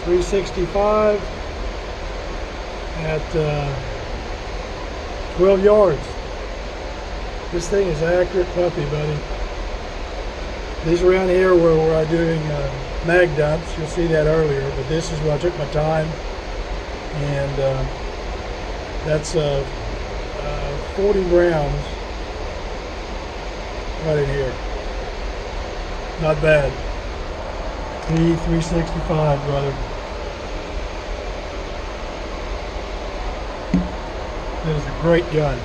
365 at 12 yards. This thing is an accurate puppy, buddy. These around here where we're doing mag dumps, you'll see that earlier, but this is where I took my time, and that's 40 rounds right in here. Not bad. P365, brother. That is a great gun.